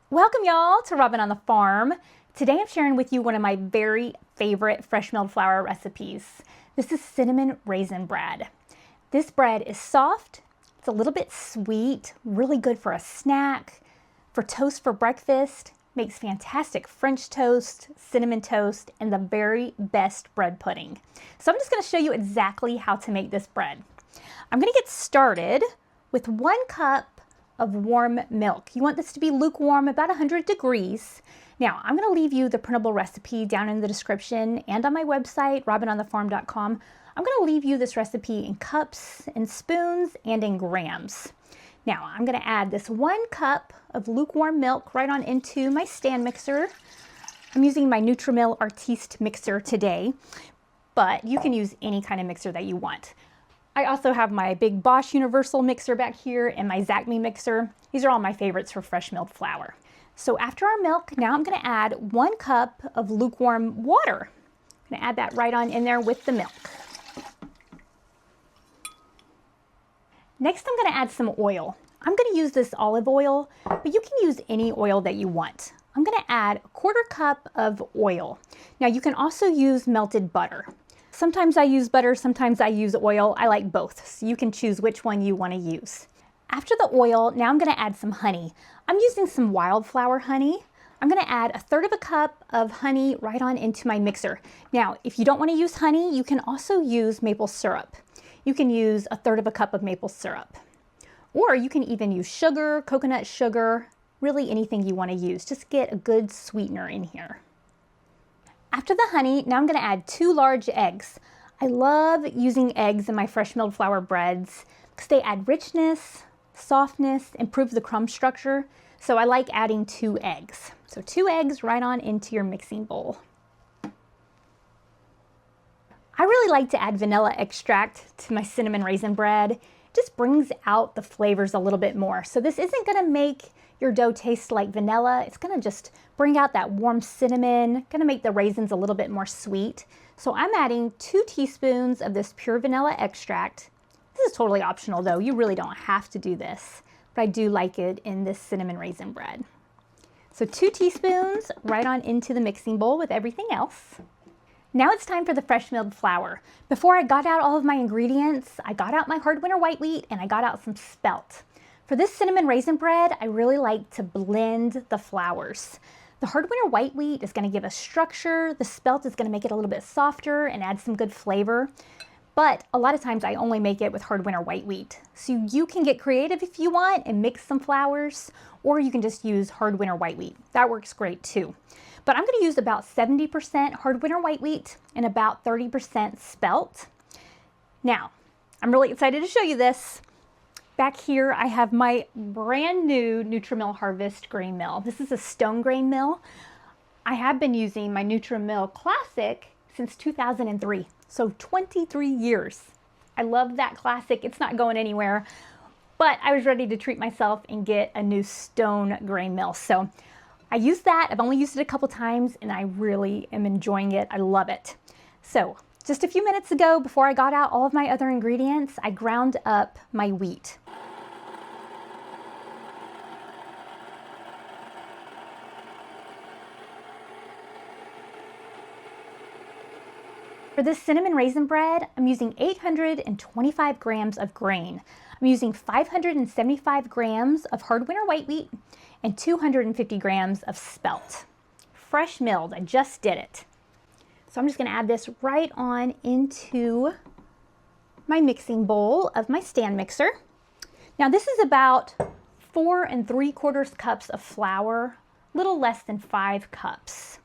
Welcome y'all to Robin on the Farm. Today I'm sharing with you one of my very favorite fresh milled flour recipes. This is cinnamon raisin bread. This bread is soft, it's a little bit sweet, really good for a snack, for toast for breakfast, makes fantastic French toast, cinnamon toast, and the very best bread pudding. So I'm just going to show you exactly how to make this bread. I'm going to get started with 1 cup of warm milk. You want this to be lukewarm, about 100 degrees. Now, I'm going to leave you the printable recipe down in the description and on my website, robinonthefarm.com. I'm going to leave you this recipe in cups and spoons and in grams. Now, I'm going to add this 1 cup of lukewarm milk right on into my stand mixer. I'm using my Nutrimil Artiste mixer today, but you can use any kind of mixer that you want. I also have my big Bosch Universal mixer back here and my Zacme mixer. These are all my favorites for fresh milled flour. So after our milk, now I'm going to add 1 cup of lukewarm water. I'm going to add that right on in there with the milk. Next, I'm going to add some oil. I'm going to use this olive oil, but you can use any oil that you want. I'm going to add a 1/4 cup of oil. Now you can also use melted butter. Sometimes I use butter, sometimes I use oil. I like both, so you can choose which one you want to use. After the oil, now I'm going to add some honey. I'm using some wildflower honey. I'm going to add 1/3 cup of honey right on into my mixer. Now, if you don't want to use honey, you can also use maple syrup. You can use 1/3 cup of maple syrup. Or you can even use sugar, coconut sugar, really anything you want to use. Just get a good sweetener in here. After the honey, now I'm going to add 2 large eggs. I love using eggs in my fresh milled flour breads because they add richness, softness, improve the crumb structure. So I like adding 2 eggs. So 2 eggs right on into your mixing bowl. I really like to add vanilla extract to my cinnamon raisin bread. It just brings out the flavors a little bit more. So this isn't going to make your dough tastes like vanilla. It's going to just bring out that warm cinnamon, going to make the raisins a little bit more sweet. So I'm adding 2 teaspoons of this pure vanilla extract. This is totally optional though. You really don't have to do this, but I do like it in this cinnamon raisin bread. So 2 teaspoons right on into the mixing bowl with everything else. Now it's time for the fresh milled flour. Before I got out all of my ingredients, I got out my hard winter white wheat and I got out some spelt. For this cinnamon raisin bread, I really like to blend the flours. The hard winter white wheat is going to give us structure. The spelt is going to make it a little bit softer and add some good flavor. But a lot of times I only make it with hard winter white wheat. So you can get creative if you want and mix some flours, or you can just use hard winter white wheat. That works great too. But I'm going to use about 70% hard winter white wheat and about 30% spelt. Now, I'm really excited to show you this. Back here, I have my brand new Nutrimil Harvest grain mill. This is a stone grain mill. I have been using my Nutrimil Classic since 2003, so 23 years. I love that Classic. It's not going anywhere, but I was ready to treat myself and get a new stone grain mill. So I used that. I've only used it a couple times, and I really am enjoying it. I love it. So just a few minutes ago, before I got out all of my other ingredients, I ground up my wheat. For this cinnamon raisin bread, I'm using 825 grams of grain. I'm using 575 grams of hard winter white wheat and 250 grams of spelt. Fresh milled, I just did it. So I'm just going to add this right on into my mixing bowl of my stand mixer. Now this is about 4 3/4 cups of flour, a little less than 5 cups.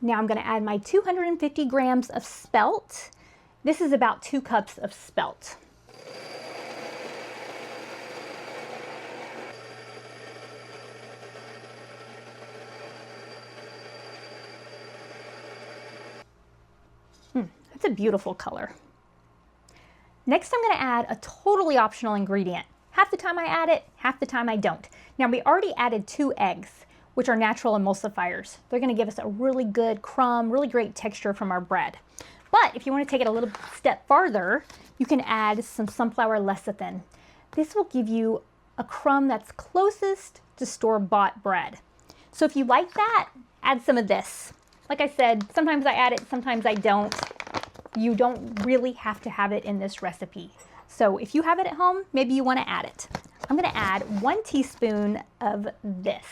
Now I'm going to add my 250 grams of spelt. This is about 2 cups of spelt. That's a beautiful color. Next, I'm going to add a totally optional ingredient. Half the time I add it, half the time I don't. Now we already added 2 eggs, which are natural emulsifiers. They're going to give us a really good crumb, really great texture from our bread. But if you want to take it a little step farther, you can add some sunflower lecithin. This will give you a crumb that's closest to store-bought bread. So if you like that, add some of this. Like I said, sometimes I add it, sometimes I don't. You don't really have to have it in this recipe. So if you have it at home, maybe you want to add it. I'm going to add 1 teaspoon of this.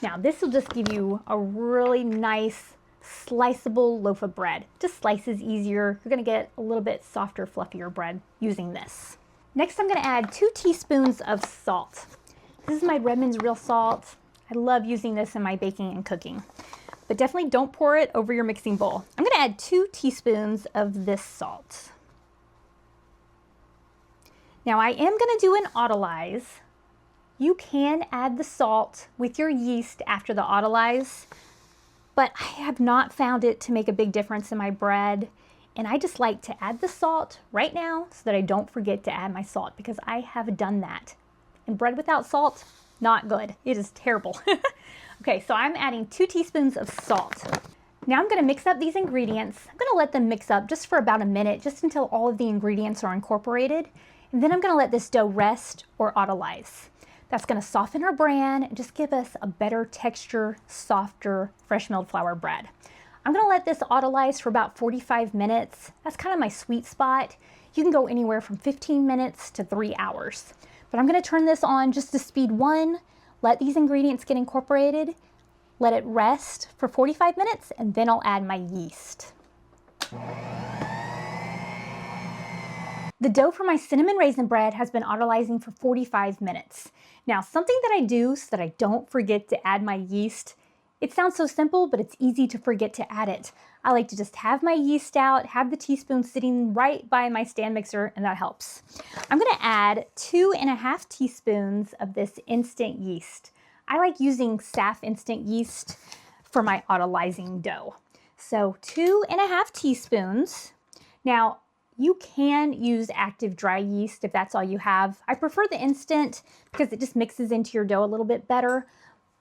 Now this will just give you a really nice sliceable loaf of bread. Just slices easier. You're going to get a little bit softer, fluffier bread using this. Next, I'm going to add 2 teaspoons of salt. This is my Redmond's real salt. I love using this in my baking and cooking, but definitely don't pour it over your mixing bowl. I'm going to add 2 teaspoons of this salt. Now I am going to do an Autolyse. You can add the salt with your yeast after the Autolyse, but I have not found it to make a big difference in my bread. And I just like to add the salt right now so that I don't forget to add my salt, because I have done that. And bread without salt, not good. It is terrible. Okay, so I'm adding 2 teaspoons of salt. Now I'm going to mix up these ingredients. I'm going to let them mix up just for about a minute, just until all of the ingredients are incorporated. And then I'm going to let this dough rest or Autolyse. That's going to soften our bran and just give us a better texture, softer, fresh milled flour bread. I'm going to let this Autolyse for about 45 minutes. That's kind of my sweet spot. You can go anywhere from 15 minutes to 3 hours. But I'm going to turn this on just to speed 1, let these ingredients get incorporated, let it rest for 45 minutes, and then I'll add my yeast. The dough for my cinnamon raisin bread has been autolyzing for 45 minutes. Now, something that I do so that I don't forget to add my yeast, it sounds so simple, but it's easy to forget to add it. I like to just have my yeast out, have the teaspoon sitting right by my stand mixer, and that helps. I'm going to add 2½ teaspoons of this instant yeast. I like using SAF instant yeast for my autolyzing dough. So 2½ teaspoons. Now, you can use active dry yeast if that's all you have. I prefer the instant because it just mixes into your dough a little bit better,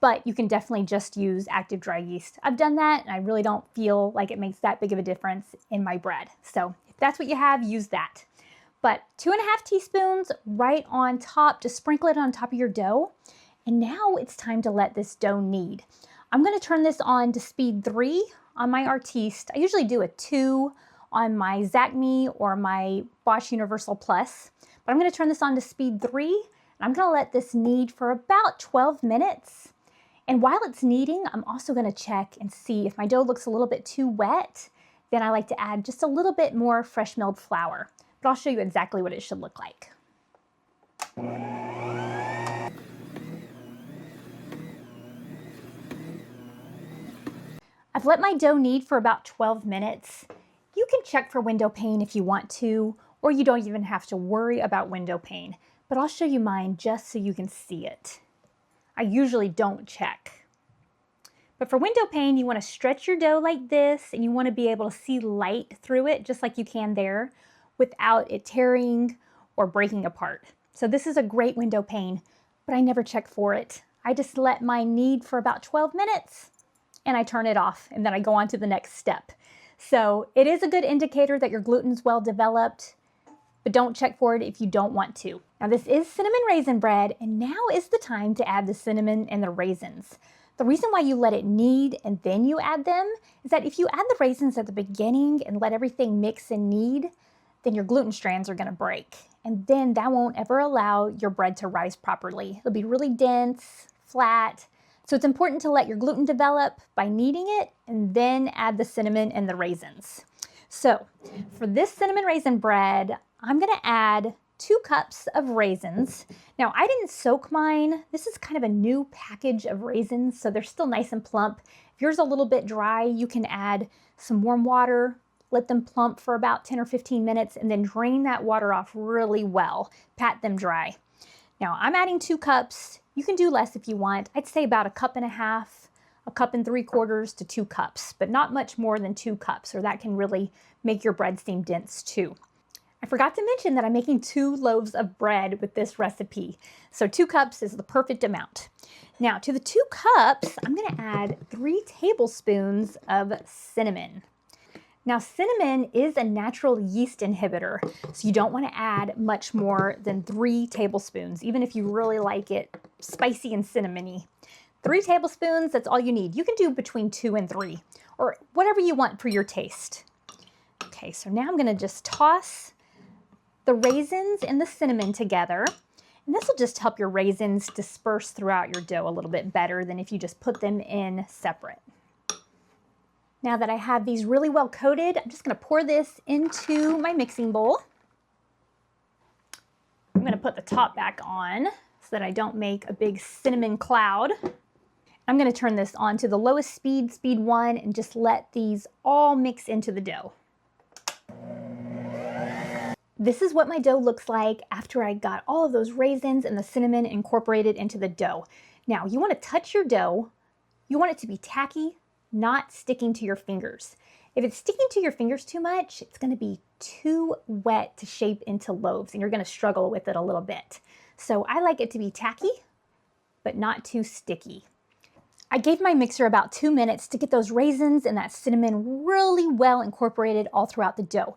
but you can definitely just use active dry yeast. I've done that and I really don't feel like it makes that big of a difference in my bread. So if that's what you have, use that. But 2½ teaspoons right on top, just sprinkle it on top of your dough. And now it's time to let this dough knead. I'm going to turn this on to speed 3 on my Artiste. I usually do a 2 on my Zacme or my Bosch Universal Plus, but I'm going to turn this on to speed 3, and I'm going to let this knead for about 12 minutes. And while it's kneading, I'm also going to check and see if my dough looks a little bit too wet. Then I like to add just a little bit more fresh milled flour, but I'll show you exactly what it should look like. I've let my dough knead for about 12 minutes. You can check for window pane if you want to, or you don't even have to worry about window pane, but I'll show you mine just so you can see it. I usually don't check. But for window pane, you want to stretch your dough like this, and you want to be able to see light through it, just like you can there, without it tearing or breaking apart. So this is a great window pane, but I never check for it. I just let mine knead for about 12 minutes, and I turn it off, and then I go on to the next step. So it is a good indicator that your gluten's well developed, but don't check for it if you don't want to. Now this is cinnamon raisin bread, and now is the time to add the cinnamon and the raisins. The reason why you let it knead and then you add them is that if you add the raisins at the beginning and let everything mix and knead, then your gluten strands are going to break. And then that won't ever allow your bread to rise properly. It'll be really dense, flat. So it's important to let your gluten develop by kneading it and then add the cinnamon and the raisins. So for this cinnamon raisin bread, I'm going to add 2 cups of raisins. Now I didn't soak mine. This is kind of a new package of raisins, so they're still nice and plump. If yours is a little bit dry, you can add some warm water, let them plump for about 10 or 15 minutes, and then drain that water off really well. Pat them dry. Now I'm adding 2 cups. You can do less if you want. I'd say about 1.5 cups, 1 3/4 to 2 cups, but not much more than 2 cups, or that can really make your bread seem dense too. I forgot to mention that I'm making 2 loaves of bread with this recipe. So 2 cups is the perfect amount. Now to the 2 cups, I'm going to add 3 tablespoons of cinnamon. Now cinnamon is a natural yeast inhibitor, so you don't want to add much more than 3 tablespoons, even if you really like it spicy and cinnamony. 3 tablespoons, that's all you need. You can do between 2 and 3, or whatever you want for your taste. Okay, so now I'm gonna just toss the raisins and the cinnamon together. And this will just help your raisins disperse throughout your dough a little bit better than if you just put them in separate. Now that I have these really well coated, I'm just gonna pour this into my mixing bowl. I'm gonna put the top back on so that I don't make a big cinnamon cloud. I'm gonna turn this on to the lowest speed, speed 1, and just let these all mix into the dough. This is what my dough looks like after I got all of those raisins and the cinnamon incorporated into the dough. Now, you wanna touch your dough. You want it to be tacky, not sticking to your fingers. If it's sticking to your fingers too much, it's gonna be too wet to shape into loaves and you're gonna struggle with it a little bit. So I like it to be tacky, but not too sticky. I gave my mixer about 2 minutes to get those raisins and that cinnamon really well incorporated all throughout the dough.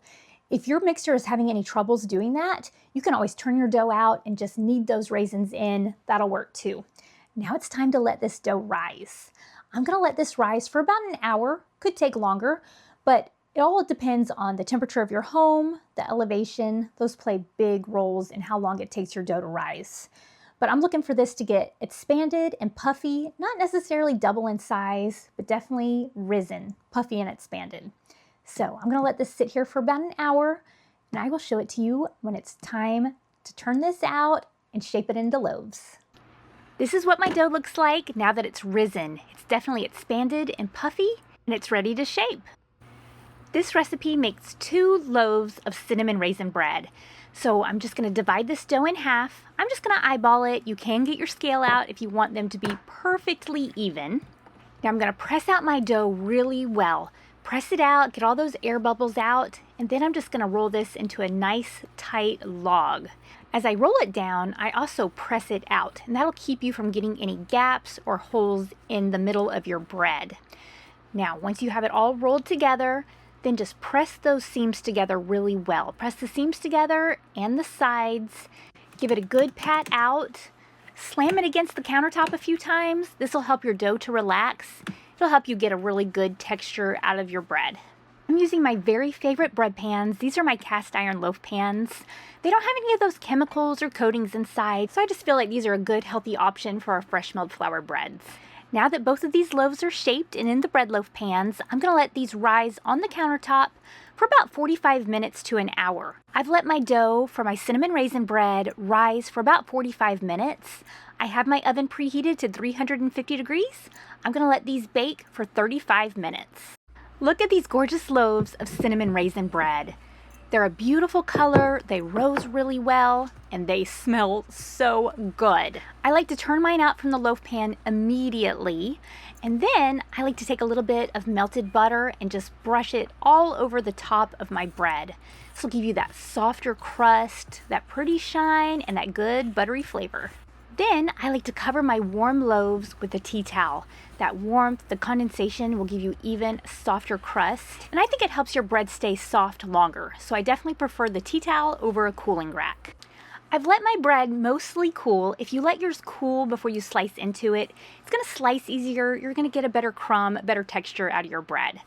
If your mixer is having any troubles doing that, you can always turn your dough out and just knead those raisins in. That'll work too. Now it's time to let this dough rise. I'm gonna let this rise for about an hour, could take longer, but it all depends on the temperature of your home, the elevation. Those play big roles in how long it takes your dough to rise. But I'm looking for this to get expanded and puffy, not necessarily double in size, but definitely risen, puffy and expanded. So I'm gonna let this sit here for about an hour and I will show it to you when it's time to turn this out and shape it into loaves. This is what my dough looks like now that it's risen. It's definitely expanded and puffy, and it's ready to shape. This recipe makes 2 loaves of cinnamon raisin bread. So I'm just gonna divide this dough in half. I'm just gonna eyeball it. You can get your scale out if you want them to be perfectly even. Now I'm gonna press out my dough really well. Press it out, get all those air bubbles out, and then I'm just gonna roll this into a nice tight log. As I roll it down, I also press it out, and that'll keep you from getting any gaps or holes in the middle of your bread. Now, once you have it all rolled together, then just press those seams together really well. Press the seams together and the sides. Give it a good pat out. Slam it against the countertop a few times. This will help your dough to relax. It'll help you get a really good texture out of your bread. I'm using my very favorite bread pans. These are my cast iron loaf pans. They don't have any of those chemicals or coatings inside, so I just feel like these are a good healthy option for our fresh milled flour breads. Now that both of these loaves are shaped and in the bread loaf pans, I'm gonna let these rise on the countertop for about 45 minutes to an hour. I've let my dough for my cinnamon raisin bread rise for about 45 minutes. I have my oven preheated to 350 degrees. I'm gonna let these bake for 35 minutes. Look at these gorgeous loaves of cinnamon raisin bread. They're a beautiful color, they rose really well, and they smell so good. I like to turn mine out from the loaf pan immediately, and then I like to take a little bit of melted butter and just brush it all over the top of my bread. This will give you that softer crust, that pretty shine, and that good buttery flavor. Then I like to cover my warm loaves with a tea towel. That warmth, the condensation will give you even softer crust. And I think it helps your bread stay soft longer. So I definitely prefer the tea towel over a cooling rack. I've let my bread mostly cool. If you let yours cool before you slice into it, it's gonna slice easier. You're gonna get a better crumb, better texture out of your bread.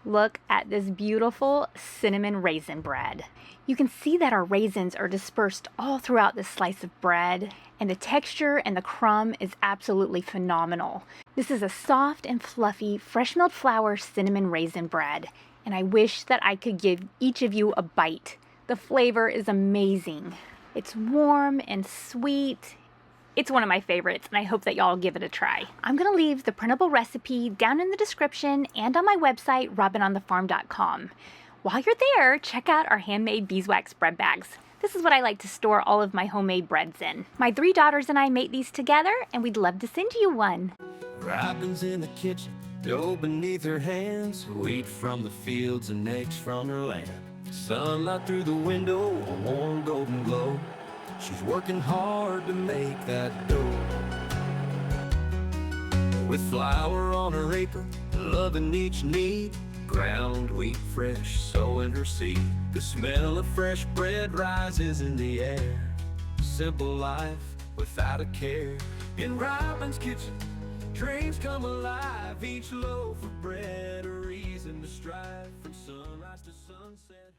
Look at this beautiful cinnamon raisin bread. You can see that our raisins are dispersed all throughout this slice of bread, and the texture and the crumb is absolutely phenomenal. This is a soft and fluffy, fresh milled flour cinnamon raisin bread, and I wish that I could give each of you a bite. The flavor is amazing. It's warm and sweet. It's one of my favorites, and I hope that y'all give it a try. I'm gonna leave the printable recipe down in the description and on my website, robinonthefarm.com. While you're there, check out our handmade beeswax bread bags. This is what I like to store all of my homemade breads in. My 3 daughters and I made these together, and we'd love to send you one. Robin's in the kitchen, dough beneath her hands, wheat from the fields and eggs from her land. Sunlight through the window, a warm golden glow. She's working hard to make that dough. With flour on her apron, loving each knead, ground wheat fresh, sowing her seed. The smell of fresh bread rises in the air. Simple life without a care. In Robin's kitchen, Dreams come alive, each loaf of bread a reason to strive from sunrise to sunset.